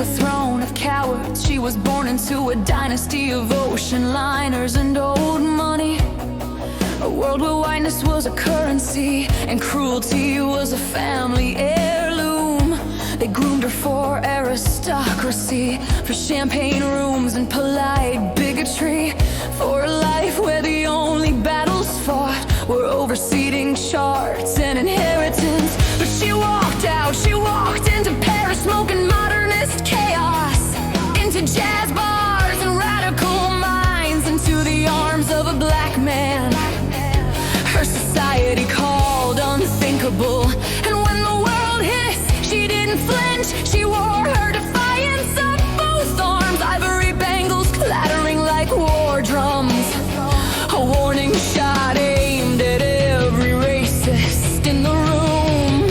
the throne of cowards. She was born into a dynasty of ocean liners and old money. A world where whiteness was a currency and cruelty was a family heirloom. They groomed her for aristocracy, for champagne rooms and polite bigotry, for a life where the only battles fought were over seating charts and inheritance. But she walked into Paris smoking modernist chaos, into jazz bars and radical minds, into the arms of a black man her society called unthinkable. And when the world hissed, she didn't flinch. She wore her defiance up both arms, ivory bangles clattering like war drums, a warning shot aimed at every racist in the room.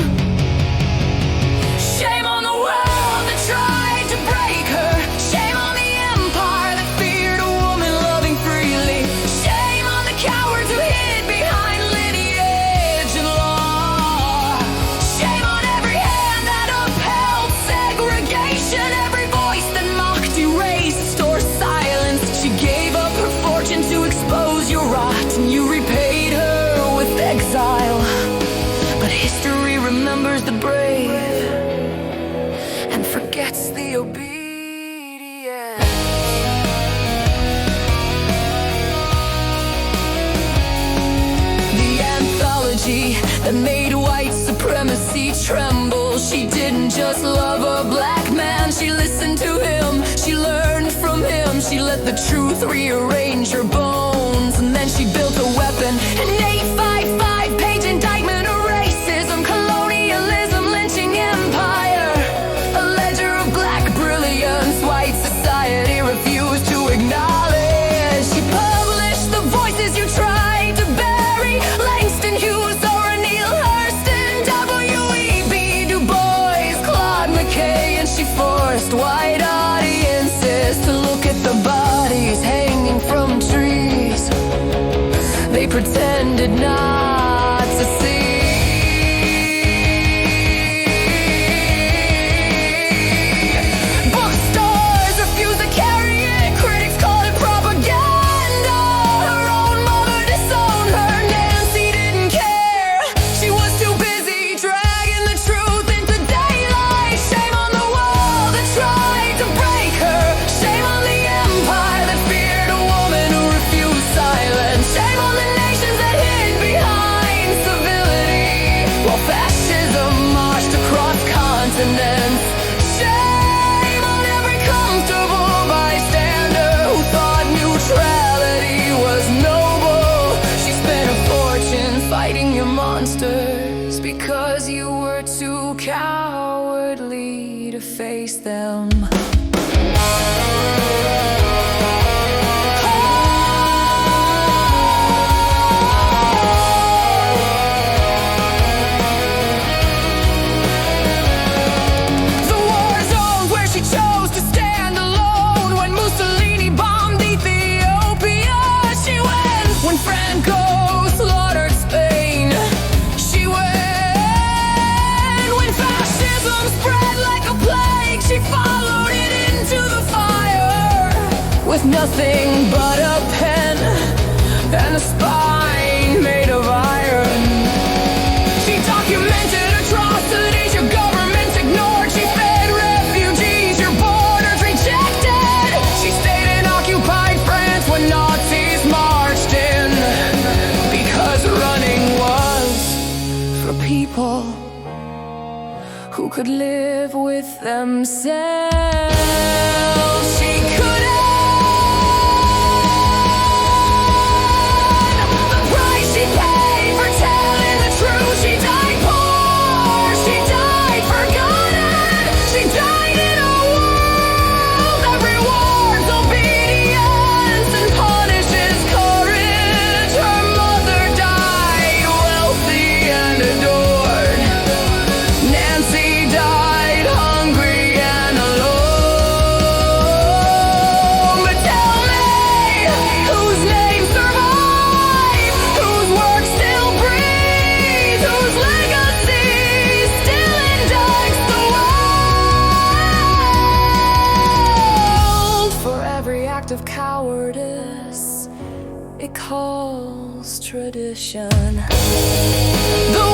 Shame on the world that tried to break her. Shame on the empire that feared a woman loving freely. Shame on the cowards who hid behind lineage and law. Shame on every hand that upheld segregation, every voice that mocked, erased, or silenced. She gave up her fortune to expose your rot, and you repaid her with exile. But history remembers the brave and forgets the obedient. The anthology that made white supremacy tremble. She didn't just love a black man, she listened to him, she learned from him. She let the truth rearrange her bones, and then she built a weapon, an 855-page indictment of racism, colonialism, lynching empire, a ledger of black brilliance white society refused to acknowledge. She published the voices you tried to bury, Langston Hughes, Zora Neale Hurston, W.E.B. Du Bois, Claude McKay, and she forced white audiences to look at the bodies hanging from trees they pretended not to see. Bookstores refused to carry it, critics called it propaganda. Her own mother disowned her, Nancy didn't care. She was too busy dragging the truth into daylight. Shame on the wall that tried to break her. Shame on the empire that feared a woman who refused silence. Shame on the nations that hid behind civility while fascism marched across continents. Shame on every comfortable bystander who thought neutrality was noble. She spent a fortune fighting your monsters because you were too cowardly to face them. The war zones where she chose to stand alone, when Mussolini bombed Ethiopia, she went. When Franco slaughtered Spain, she went. When fascism spread like a plague, she followed it into the fire, with nothing but a pen and a spine made of iron. She documented atrocities your government ignored. She fed refugees your borders rejected. She stayed in occupied France when Nazis marched in, because running was for people who could live with themselves. She could end the price she paid for telling the truth. She died poor, she died forgotten, she died in a world that rewards obedience and punishes courage. Her mother died wealthy and adored. Nancy died hungry and alone. calls tradition. The